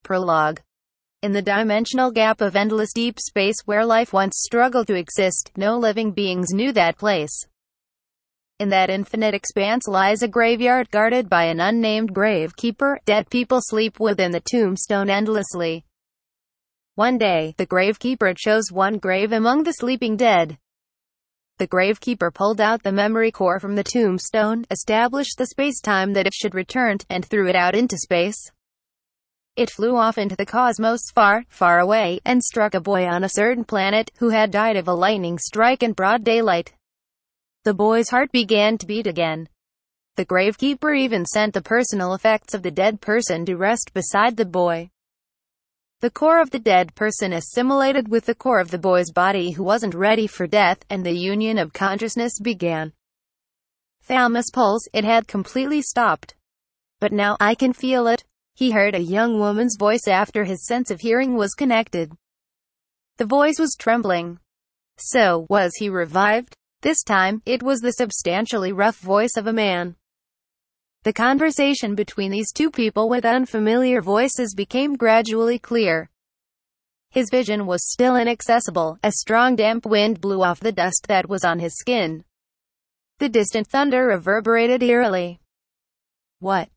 Prologue. In the dimensional gap of endless deep space where life once struggled to exist, no living beings knew that place. In that infinite expanse lies a graveyard guarded by an unnamed gravekeeper. Dead people sleep within the tombstone endlessly. One day, the gravekeeper chose one grave among the sleeping dead. The gravekeeper pulled out the memory core from the tombstone, established the space-time that it should return, and threw it out into space. It flew off into the cosmos far, far away, and struck a boy on a certain planet, who had died of a lightning strike in broad daylight. The boy's heart began to beat again. The gravekeeper even sent the personal effects of the dead person to rest beside the boy. The core of the dead person assimilated with the core of the boy's body, who wasn't ready for death, and the union of consciousness began. Thalmus' pulse, it had completely stopped. But now, I can feel it. He heard a young woman's voice after his sense of hearing was connected. The voice was trembling. So, was he revived? This time, it was the substantially rough voice of a man. The conversation between these two people with unfamiliar voices became gradually clear. His vision was still inaccessible. A strong damp wind blew off the dust that was on his skin. The distant thunder reverberated eerily. What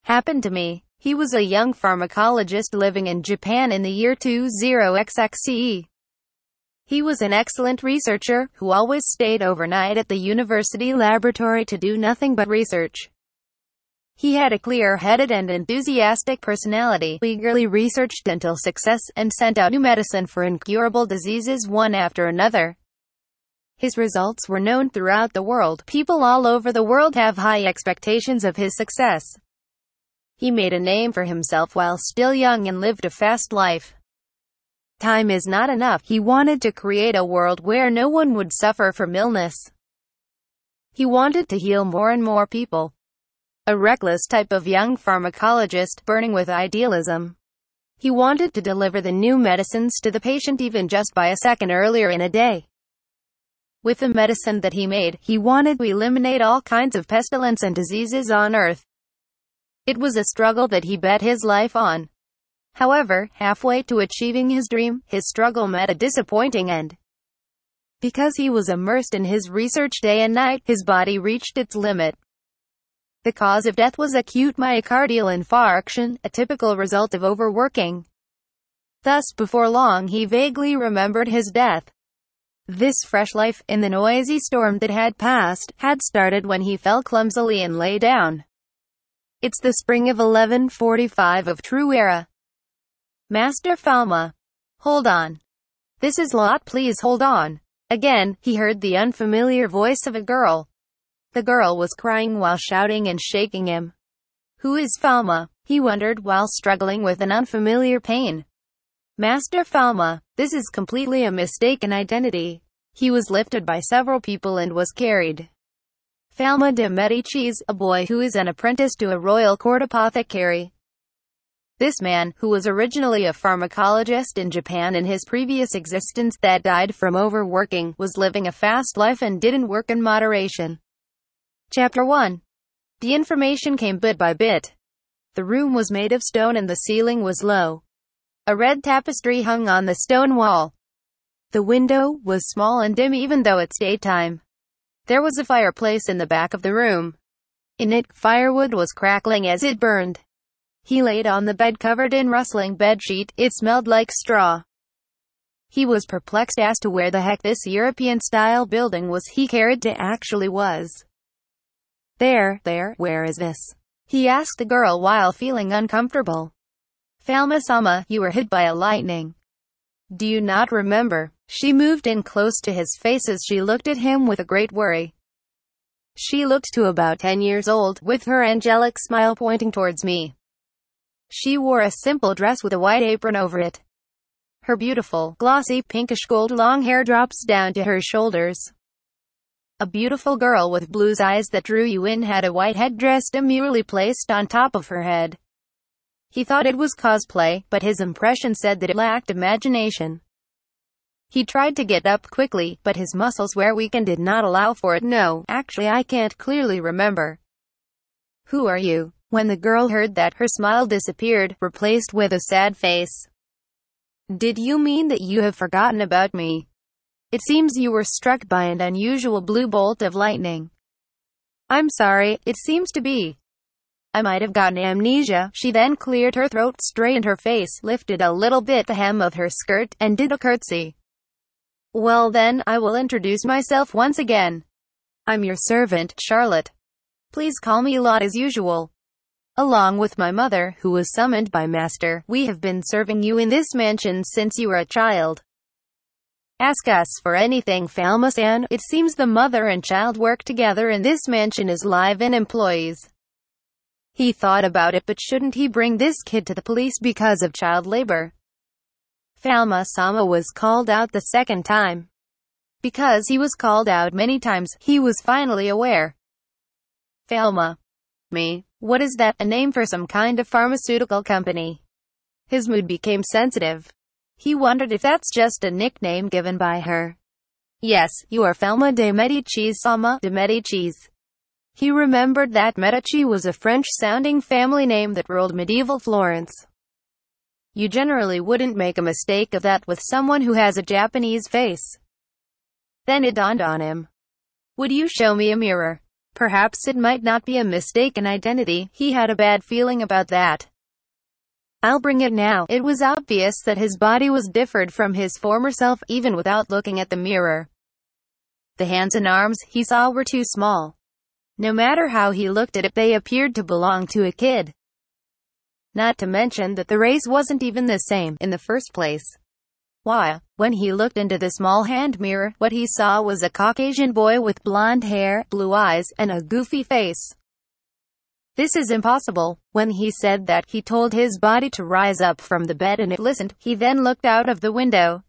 happened to me? He was a young pharmacologist living in Japan in the year 20XX. He was an excellent researcher, who always stayed overnight at the university laboratory to do nothing but research. He had a clear-headed and enthusiastic personality, eagerly researched until success, and sent out new medicine for incurable diseases one after another. His results were known throughout the world. People all over the world have high expectations of his success. He made a name for himself while still young and lived a fast life. Time is not enough. He wanted to create a world where no one would suffer from illness. He wanted to heal more and more people. A reckless type of young pharmacologist, burning with idealism. He wanted to deliver the new medicines to the patient even just by a second earlier in a day. With the medicine that he made, he wanted to eliminate all kinds of pestilence and diseases on Earth. It was a struggle that he bet his life on. However, halfway to achieving his dream, his struggle met a disappointing end. Because he was immersed in his research day and night, his body reached its limit. The cause of death was acute myocardial infarction, a typical result of overworking. Thus, before long he vaguely remembered his death. This fresh life, in the noisy storm that had passed, had started when he fell clumsily and lay down. It's the spring of 1145 of True Era. Master Falma. Hold on. This is Lot, please hold on. Again, he heard the unfamiliar voice of a girl. The girl was crying while shouting and shaking him. Who is Falma? He wondered while struggling with an unfamiliar pain. Master Falma, this is completely a mistaken identity. He was lifted by several people and was carried. Falma de Medicis, a boy who is an apprentice to a royal court apothecary. This man, who was originally a pharmacologist in Japan in his previous existence that died from overworking, was living a fast life and didn't work in moderation. Chapter 1. The information came bit by bit. The room was made of stone and the ceiling was low. A red tapestry hung on the stone wall. The window was small and dim even though it's daytime. There was a fireplace in the back of the room. In it, firewood was crackling as it burned. He laid on the bed covered in rustling bedsheet. It smelled like straw. He was perplexed as to where the heck this European-style building was he carried to actually was. Where is this? He asked the girl while feeling uncomfortable. Falma-sama, you were hit by a lightning. Do you not remember? She moved in close to his face as she looked at him with a great worry. She looked to about 10 years old, with her angelic smile pointing towards me. She wore a simple dress with a white apron over it. Her beautiful, glossy, pinkish gold long hair drops down to her shoulders. A beautiful girl with blue eyes that drew you in had a white headdress demurely placed on top of her head. He thought it was cosplay, but his impression said that it lacked imagination. He tried to get up quickly, but his muscles were weak and did not allow for it. No, actually I can't clearly remember. Who are you? When the girl heard that, her smile disappeared, replaced with a sad face. Did you mean that you have forgotten about me? It seems you were struck by an unusual blue bolt of lightning. I'm sorry, it seems to be. I might have gotten amnesia. She then cleared her throat, straightened her face, lifted a little bit the hem of her skirt, and did a curtsy. Well then, I will introduce myself once again. I'm your servant, Charlotte. Please call me Lot as usual. Along with my mother, who was summoned by Master, we have been serving you in this mansion since you were a child. Ask us for anything, Falma-san. It seems the mother and child work together in this mansion as live-in employees. He thought about it, but shouldn't he bring this kid to the police because of child labor? Falma-sama was called out the second time. Because he was called out many times, he was finally aware. Falma. Me? What is that? A name for some kind of pharmaceutical company? His mood became sensitive. He wondered if that's just a nickname given by her. Yes, you are Falma de Medici-sama de Medicis. He remembered that Medici was a French-sounding family name that ruled medieval Florence. You generally wouldn't make a mistake of that with someone who has a Japanese face. Then it dawned on him. Would you show me a mirror? Perhaps it might not be a mistaken identity. He had a bad feeling about that. I'll bring it now. It was obvious that his body was differed from his former self, even without looking at the mirror. The hands and arms he saw were too small. No matter how he looked at it, they appeared to belong to a kid. Not to mention that the race wasn't even the same in the first place. Why, when he looked into the small hand mirror, what he saw was a Caucasian boy with blonde hair, blue eyes, and a goofy face. This is impossible. When he said that, he told his body to rise up from the bed and it listened. He then looked out of the window.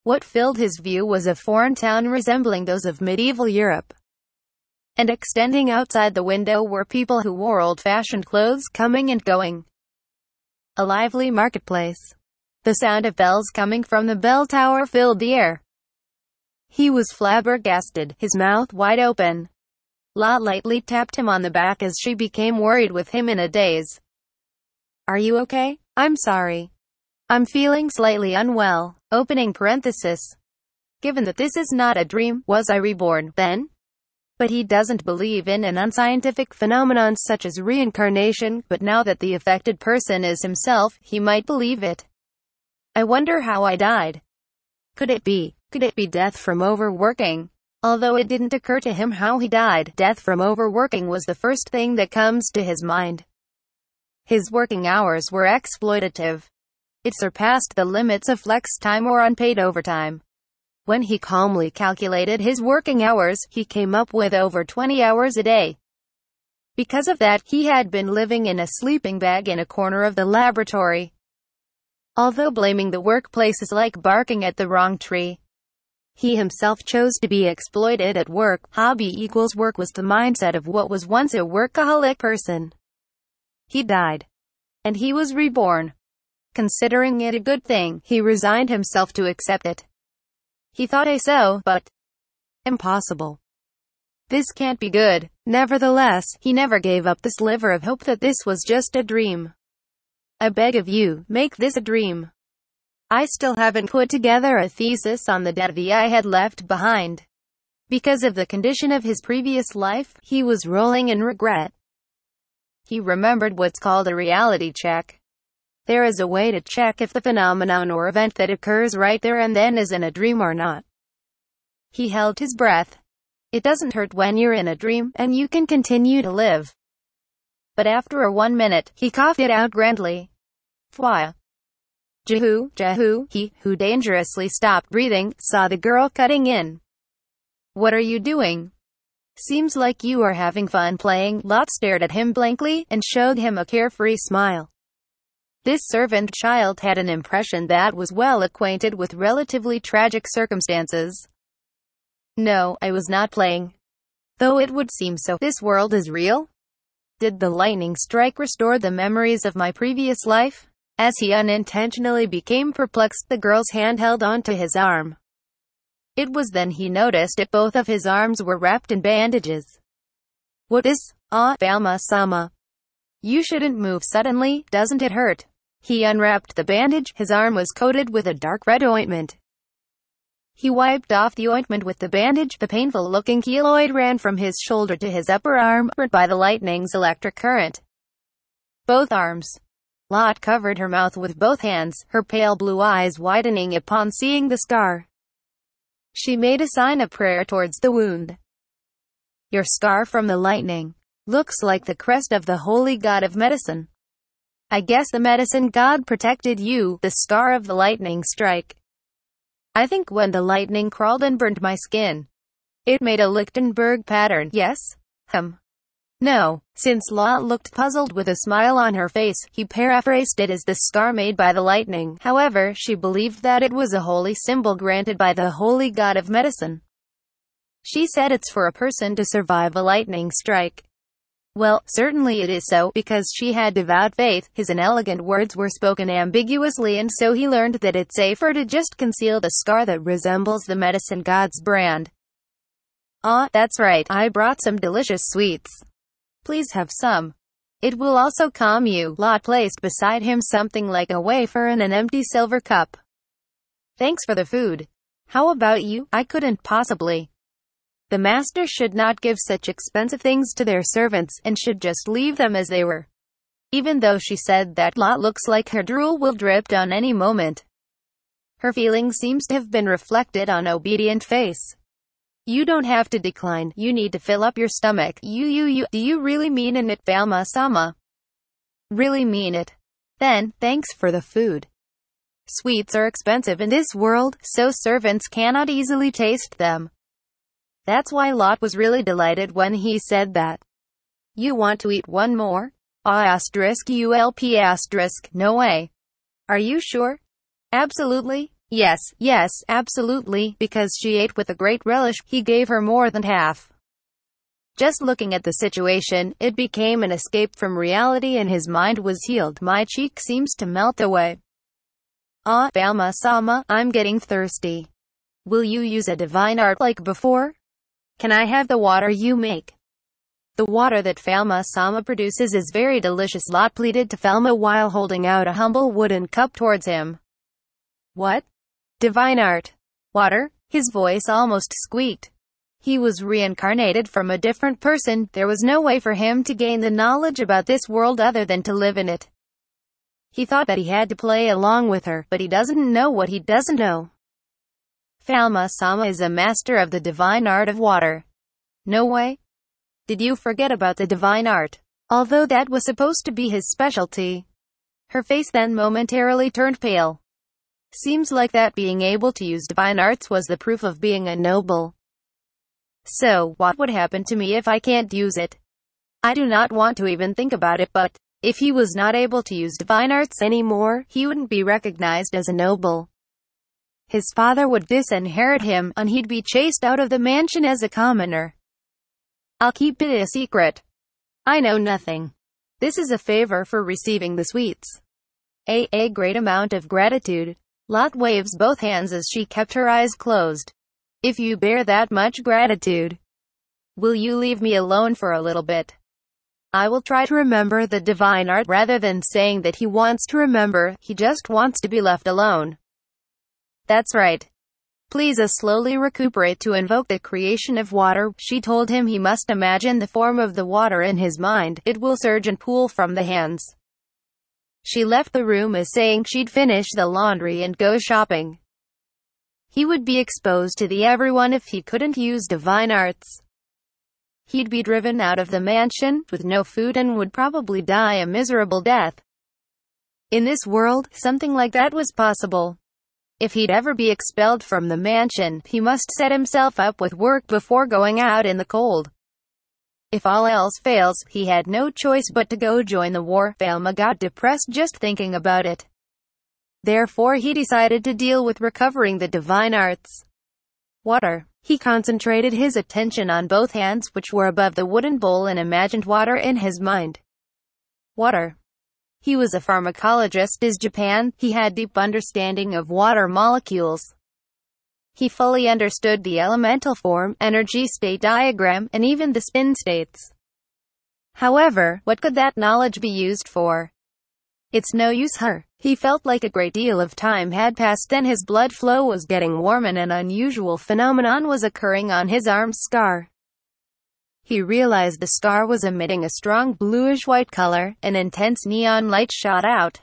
What filled his view was a foreign town resembling those of medieval Europe. And extending outside the window were people who wore old-fashioned clothes coming and going. A lively marketplace. The sound of bells coming from the bell tower filled the air. He was flabbergasted, his mouth wide open. La lightly tapped him on the back as she became worried with him in a daze. Are you okay? I'm sorry. I'm feeling slightly unwell. Opening parenthesis. Given that this is not a dream, was I reborn, then? But he doesn't believe in an unscientific phenomenon such as reincarnation, but now that the affected person is himself, he might believe it. I wonder how I died. Could it be death from overworking? Although it didn't occur to him how he died, death from overworking was the first thing that comes to his mind. His working hours were exploitative. It surpassed the limits of flex time or unpaid overtime. When he calmly calculated his working hours, he came up with over 20 hours a day. Because of that, he had been living in a sleeping bag in a corner of the laboratory. Although blaming the workplace is like barking at the wrong tree. He himself chose to be exploited at work. Hobby equals work was the mindset of what was once a workaholic person. He died. And he was reborn. Considering it a good thing, he resigned himself to accept it. He thought so, but impossible. This can't be good. Nevertheless, he never gave up the sliver of hope that this was just a dream. I beg of you, make this a dream. I still haven't put together a thesis on the deity I had left behind. Because of the condition of his previous life, he was rolling in regret. He remembered what's called a reality check. There is a way to check if the phenomenon or event that occurs right there and then is in a dream or not. He held his breath. It doesn't hurt when you're in a dream, and you can continue to live. But after a 1 minute, he coughed it out grandly. Fwaya. Jehu, he, who dangerously stopped breathing, saw the girl cutting in. What are you doing? Seems like you are having fun playing. Lot stared at him blankly, and showed him a carefree smile. This servant child had an impression that was well acquainted with relatively tragic circumstances. No, I was not playing. Though it would seem so. This world is real? Did the lightning strike restore the memories of my previous life? As he unintentionally became perplexed, the girl's hand held onto his arm. It was then he noticed that both of his arms were wrapped in bandages. What is? Ah, Falma-sama. You shouldn't move suddenly, doesn't it hurt? He unwrapped the bandage. His arm was coated with a dark red ointment. He wiped off the ointment with the bandage. The painful-looking keloid ran from his shoulder to his upper arm, burned by the lightning's electric current. Both arms. Lot covered her mouth with both hands, her pale blue eyes widening upon seeing the scar. She made a sign of prayer towards the wound. Your scar from the lightning looks like the crest of the holy god of medicine. I guess the medicine god protected you, the scar of the lightning strike. I think when the lightning crawled and burned my skin, it made a Lichtenberg pattern, yes? No. Since Lot looked puzzled with a smile on her face, he paraphrased it as the scar made by the lightning. However, she believed that it was a holy symbol granted by the holy god of medicine. She said it's for a person to survive a lightning strike. Well, certainly it is so, because she had devout faith. His inelegant words were spoken ambiguously, and so he learned that it's safer to just conceal the scar that resembles the medicine god's brand. Ah, that's right, I brought some delicious sweets. Please have some. It will also calm you. Lot placed beside him something like a wafer in an empty silver cup. Thanks for the food. How about you? I couldn't possibly. The master should not give such expensive things to their servants, and should just leave them as they were. Even though she said that, Lot looks like her drool will drip down any moment. Her feeling seems to have been reflected on obedient face. You don't have to decline, you need to fill up your stomach. Do you really mean it, Falma-sama? Really mean it. Then, thanks for the food. Sweets are expensive in this world, so servants cannot easily taste them. That's why Lot was really delighted when he said that. You want to eat one more? No way. Are you sure? Absolutely. Yes, absolutely, because she ate with a great relish. He gave her more than half. Just looking at the situation, it became an escape from reality and his mind was healed. My cheek seems to melt away. Falma-sama, I'm getting thirsty. Will you use a divine art like before? Can I have the water you make? The water that Falma-sama produces is very delicious, Lot pleaded to Falma while holding out a humble wooden cup towards him. What? Divine art? Water? His voice almost squeaked. He was reincarnated from a different person. There was no way for him to gain the knowledge about this world other than to live in it. He thought that he had to play along with her, but he doesn't know what he doesn't know. Falma-sama is a master of the divine art of water. No way. Did you forget about the divine art? Although that was supposed to be his specialty. Her face then momentarily turned pale. Seems like that being able to use divine arts was the proof of being a noble. So, what would happen to me if I can't use it? I do not want to even think about it, but if he was not able to use divine arts anymore, he wouldn't be recognized as a noble. His father would disinherit him, and he'd be chased out of the mansion as a commoner. I'll keep it a secret. I know nothing. This is a favor for receiving the sweets. A great amount of gratitude. Lot waves both hands as she kept her eyes closed. If you bear that much gratitude, will you leave me alone for a little bit? I will try to remember the divine art. Rather than saying that he wants to remember, he just wants to be left alone. That's right. Please slowly recuperate to invoke the creation of water. She told him he must imagine the form of the water in his mind. It will surge and pool from the hands. She left the room as saying she'd finish the laundry and go shopping. He would be exposed to everyone if he couldn't use divine arts. He'd be driven out of the mansion, with no food, and would probably die a miserable death. In this world, something like that was possible. If he'd ever be expelled from the mansion, he must set himself up with work before going out in the cold. If all else fails, he had no choice but to go join the war. Falma got depressed just thinking about it. Therefore he decided to deal with recovering the divine arts. Water. He concentrated his attention on both hands, which were above the wooden bowl, and imagined water in his mind. Water. He was a pharmacologist in Japan. He had deep understanding of water molecules. He fully understood the elemental form, energy state diagram, and even the spin states. However, what could that knowledge be used for? It's no use her. He felt like a great deal of time had passed, then his blood flow was getting warm and an unusual phenomenon was occurring on his arm scar. He realized the scar was emitting a strong bluish-white color, an intense neon light shot out.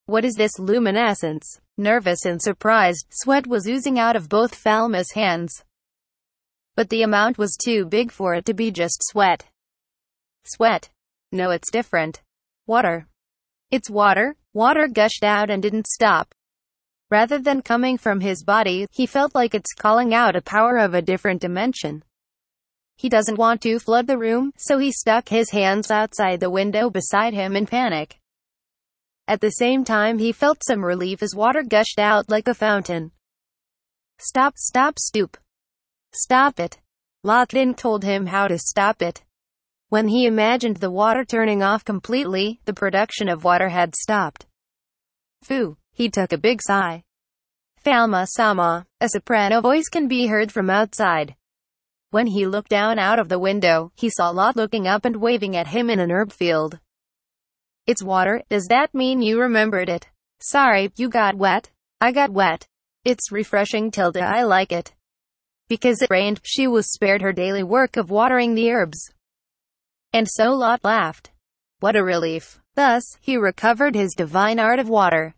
What is this luminescence? Nervous and surprised, sweat was oozing out of both Falma's hands. But the amount was too big for it to be just sweat. Sweat? No, it's different. Water. It's water. Water gushed out and didn't stop. Rather than coming from his body, he felt like it's calling out a power of a different dimension. He doesn't want to flood the room, so he stuck his hands outside the window beside him in panic. At the same time he felt some relief as water gushed out like a fountain. Stop, stoop. Stop it. Lockton told him how to stop it. When he imagined the water turning off completely, the production of water had stopped. Phew, he took a big sigh. Falma-sama, a soprano voice can be heard from outside. When he looked down out of the window, he saw Lot looking up and waving at him in an herb field. It's water. Does that mean you remembered it? Sorry, you got wet. I got wet. It's refreshing, Tilda. I like it. Because it rained, she was spared her daily work of watering the herbs. And so Lot laughed. What a relief. Thus, he recovered his divine art of water.